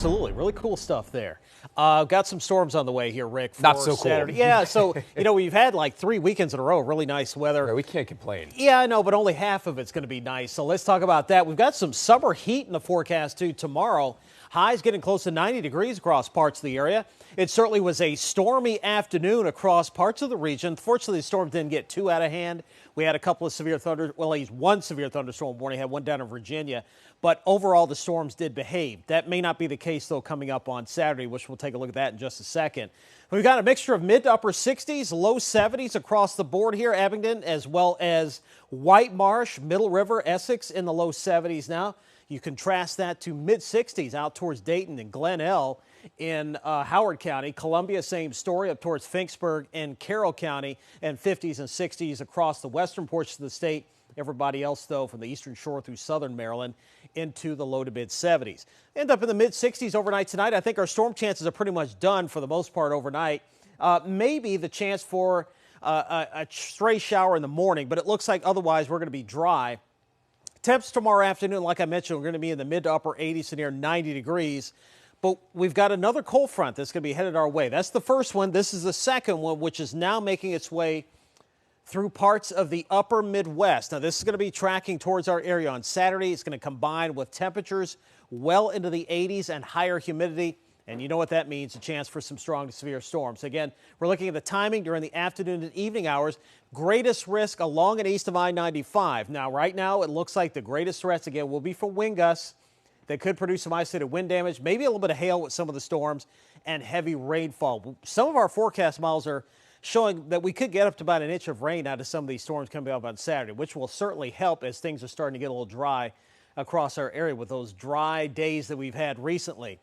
Absolutely. Really cool stuff there. Got some storms on the way here, Rick, for Not so Saturday. cool. Yeah, so, we've had like 3 weekends in a row, really nice weather. Yeah, we can't complain. Yeah, I know, but only half of it's going to be nice. So let's talk about that. We've got some summer heat in the forecast, too, tomorrow. Highs getting close to 90 degrees across parts of the area. It certainly was a stormy afternoon across parts of the region. Fortunately, the storm didn't get too out of hand. We had a couple of severe thunder, well, at least one severe thunderstorm warning. Had one down in Virginia. But overall, the storms did behave. That may not be the case, though, coming up on Saturday, which we'll take a look at that in just a second. We've got a mixture of mid to upper 60s, low 70s across the board here, Abingdon, as well as White Marsh, Middle River, Essex in the low 70s now. You contrast that to mid 60s out towards Dayton and Glen Elle in Howard County. Columbia, same story, up towards Finksburg and Carroll County, and 50s and 60s across the western portions of the state. Everybody else, though, from the eastern shore through southern Maryland into the low to mid 70s. End up in the mid 60s overnight tonight. I think our storm chances are pretty much done for the most part overnight. Maybe the chance for a stray shower in the morning, but it looks like otherwise we're going to be dry. Temps tomorrow afternoon, like I mentioned, we're going to be in the mid to upper 80s to near 90 degrees. But we've got another cold front that's going to be headed our way. That's the first one. This is the second one, which is now making its way through parts of the upper Midwest. Now, this is going to be tracking towards our area on Saturday. It's going to combine with temperatures well into the 80s and higher humidity. And you know what that means, a chance for some strong to severe storms. Again, we're looking at the timing during the afternoon and evening hours. Greatest risk along and east of I-95. Now, right now, it looks like the greatest threats, again, will be for wind gusts that could produce some isolated wind damage, maybe a little bit of hail with some of the storms, and heavy rainfall. Some of our forecast models are showing that we could get up to about an inch of rain out of some of these storms coming up on Saturday, which will certainly help as things are starting to get a little dry across our area with those dry days that we've had recently.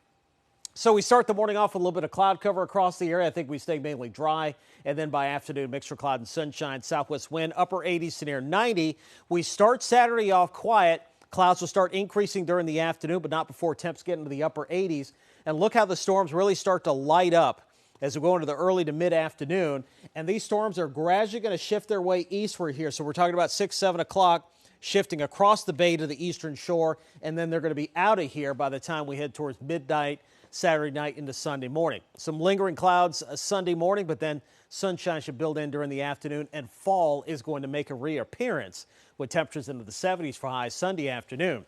So we start the morning off with a little bit of cloud cover across the area. I think we stay mainly dry. And then by afternoon, mixture of cloud and sunshine, southwest wind, upper 80s to near 90. We start Saturday off quiet. Clouds will start increasing during the afternoon, but not before temps get into the upper 80s. And look how the storms really start to light up as we go into the early to mid-afternoon. And these storms are gradually going to shift their way eastward here. So we're talking about 6, 7 o'clock, shifting across the bay to the eastern shore. And then they're going to be out of here by the time we head towards midnight, Saturday night into Sunday morning. Some lingering clouds Sunday morning, but then sunshine should build in during the afternoon, and fall is going to make a reappearance with temperatures into the 70s for highs Sunday afternoon.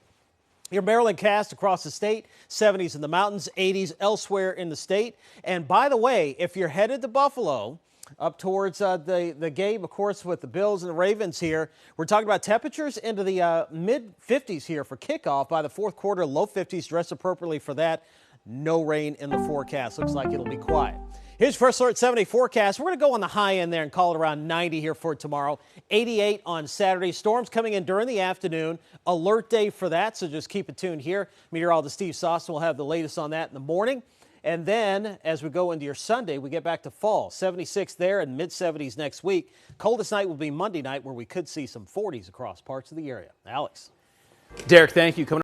Your Maryland cast across the state, 70s in the mountains, 80s elsewhere in the state. And by the way, if you're headed to Buffalo, up towards the game, of course, with the Bills and the Ravens here, we're talking about temperatures into the mid-50s here for kickoff by the fourth quarter, low 50s, dress appropriately for that. No rain in the forecast. Looks like it'll be quiet. Here's First Alert 7-day forecast. We're going to go on the high end there and call it around 90 here for tomorrow. 88 on Saturday. Storms coming in during the afternoon. Alert day for that, so just keep it tuned here. Meteorologist Steve Sostin will have the latest on that in the morning. And then as we go into your Sunday, we get back to fall. 76 there and mid-70s next week. Coldest night will be Monday night, where we could see some 40s across parts of the area. Alex. Derek, thank you.